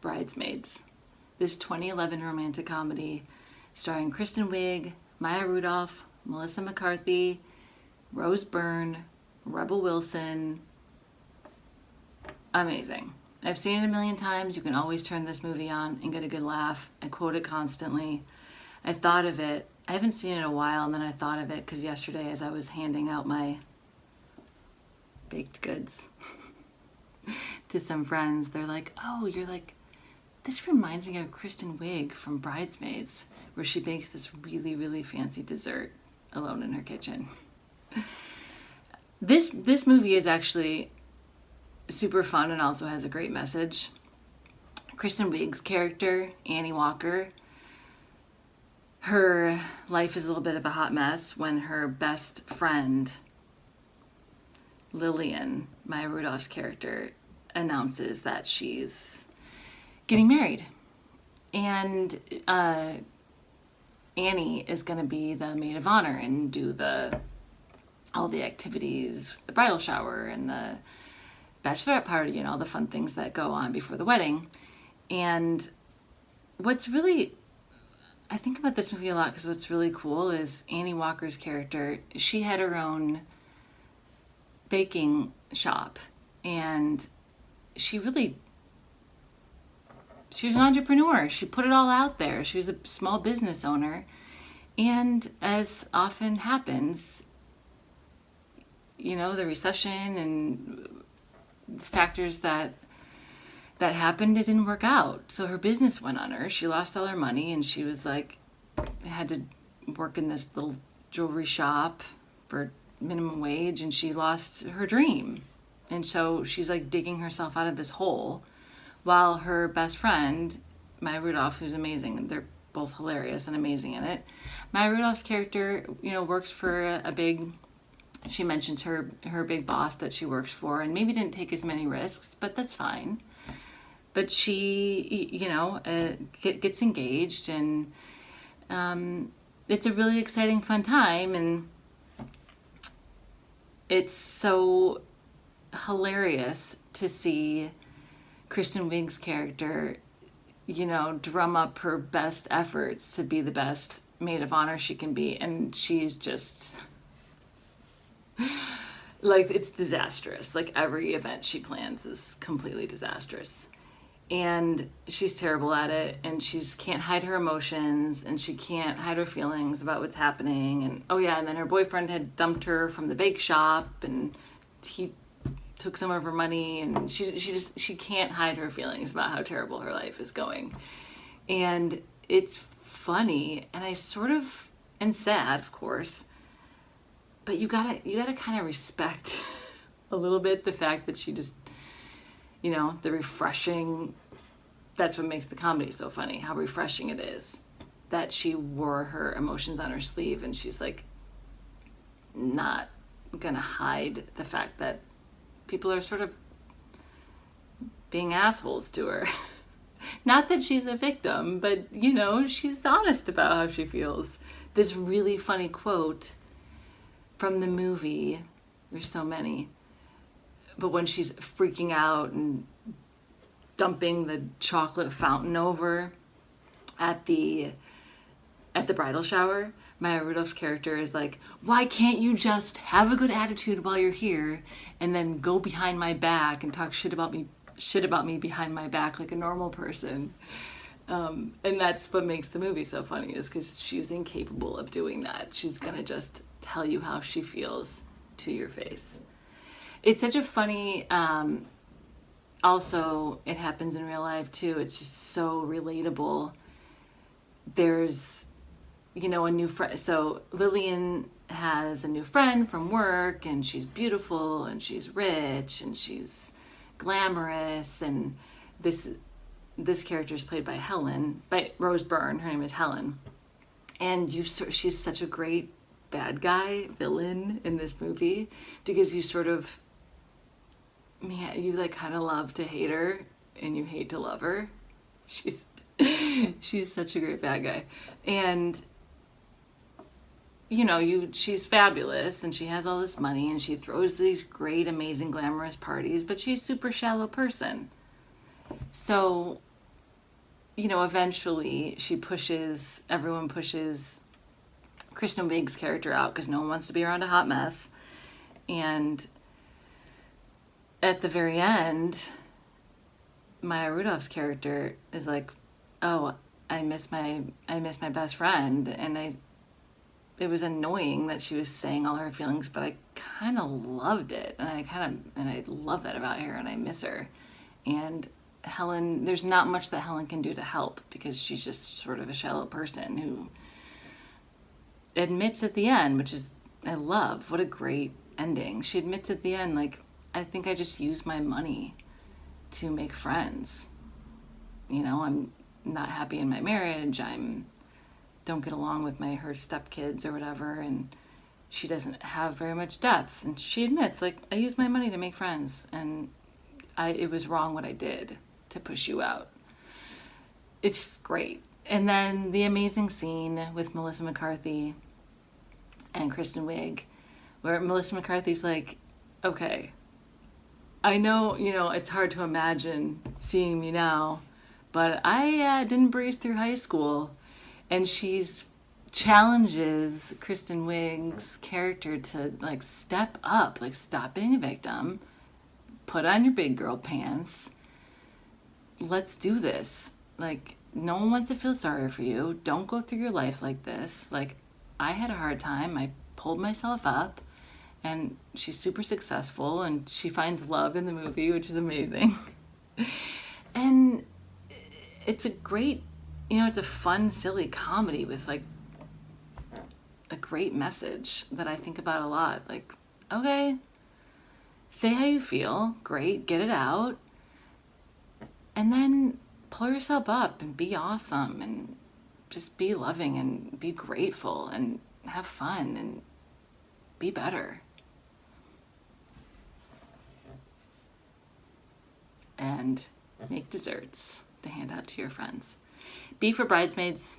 Bridesmaids, this 2011 romantic comedy starring Kristen Wiig, Maya Rudolph, Melissa McCarthy, Rose Byrne, Rebel Wilson. Amazing. I've seen it a million times. You can always turn this movie on and get a good laugh. I quote it constantly. I thought of it. I haven't seen it in a while, and then I thought of it because yesterday as I was handing out my baked goods to some friends, they're like, oh, you're like, this reminds me of Kristen Wiig from Bridesmaids, where she bakes this really, really fancy dessert alone in her kitchen. This movie is actually super fun and also has a great message. Kristen Wiig's character, Annie Walker, her life is a little bit of a hot mess when her best friend, Lillian, Maya Rudolph's character, announces that she's getting married. And Annie is going to be the maid of honor and do all the activities, the bridal shower and the bachelorette party and all the fun things that go on before the wedding. And what's really, I think about this movie a lot because what's really cool is Annie Walker's character, she had her own baking shop, and she was an entrepreneur. She put it all out there. She was a small business owner, and as often happens, the recession and factors that happened, it didn't work out. So her business went under. She lost all her money, and she was like, had to work in this little jewelry shop for minimum wage, and she lost her dream. And so she's like digging herself out of this hole while her best friend, Maya Rudolph, who's amazing, they're both hilarious and amazing in it. Maya Rudolph's character, works for a big, she mentions her big boss that she works for, and maybe didn't take as many risks, but that's fine. But she, gets engaged, and it's a really exciting, fun time, and it's so hilarious to see Kristen Wiig's character, drum up her best efforts to be the best maid of honor she can be, and she's just like, it's disastrous. Like, every event she plans is completely disastrous, and she's terrible at it, and she can't hide her emotions, and she can't hide her feelings about what's happening. And and then her boyfriend had dumped her from the bake shop, and he took some of her money, and she can't hide her feelings about how terrible her life is going. And it's funny, and and sad, of course, but you gotta kind of respect a little bit the fact that she just, the refreshing, that's what makes the comedy so funny, how refreshing it is that she wore her emotions on her sleeve, and she's like not gonna hide the fact that people are sort of being assholes to her. Not that she's a victim, but she's honest about how she feels. This really funny quote from the movie, there's so many, but when she's freaking out and dumping the chocolate fountain over at the bridal shower, Maya Rudolph's character is like, why can't you just have a good attitude while you're here and then go behind my back and talk shit about me behind my back like a normal person? And that's what makes the movie so funny, is because she's incapable of doing that. She's gonna just tell you how she feels to your face. It's such a funny, also, it happens in real life too. It's just so relatable. There's, a new friend. So Lillian has a new friend from work, and she's beautiful, and she's rich, and she's glamorous, and this character is played by Rose Byrne. Her name is Helen, and she's such a great bad guy villain in this movie, because you kind of love to hate her and you hate to love her. She's such a great bad guy, and she's fabulous, and she has all this money, and she throws these great, amazing, glamorous parties, but she's a super shallow person. So you know, eventually everyone pushes Kristen Wiig's character out because no one wants to be around a hot mess. And at the very end, Maya Rudolph's character is like, oh, I miss my best friend. And it was annoying that she was saying all her feelings, but I kind of loved it. And I love that about her, and I miss her. And Helen, there's not much that Helen can do to help because she's just sort of a shallow person who admits at the end, which is, I love, what a great ending. She admits at the end, like, I think I just use my money to make friends. You know, I'm not happy in my marriage. Don't get along with her stepkids or whatever, and she doesn't have very much depth. And she admits, like, I use my money to make friends, and it was wrong what I did to push you out. It's just great. And then the amazing scene with Melissa McCarthy and Kristen Wiig, where Melissa McCarthy's like, okay, I know, you know, it's hard to imagine seeing me now, but I didn't breeze through high school. And she's challenges Kristen Wiig's character to, like, step up, like, stop being a victim, put on your big girl pants, let's do this. Like, no one wants to feel sorry for you. Don't go through your life like this. Like, I had a hard time. I pulled myself up, and she's super successful, and she finds love in the movie, which is amazing. And it's a great, you know, it's a fun, silly comedy with, like, a great message that I think about a lot. Like, okay, say how you feel, great, get it out, and then pull yourself up and be awesome and just be loving and be grateful and have fun and be better. And make desserts to hand out to your friends. B for Bridesmaids.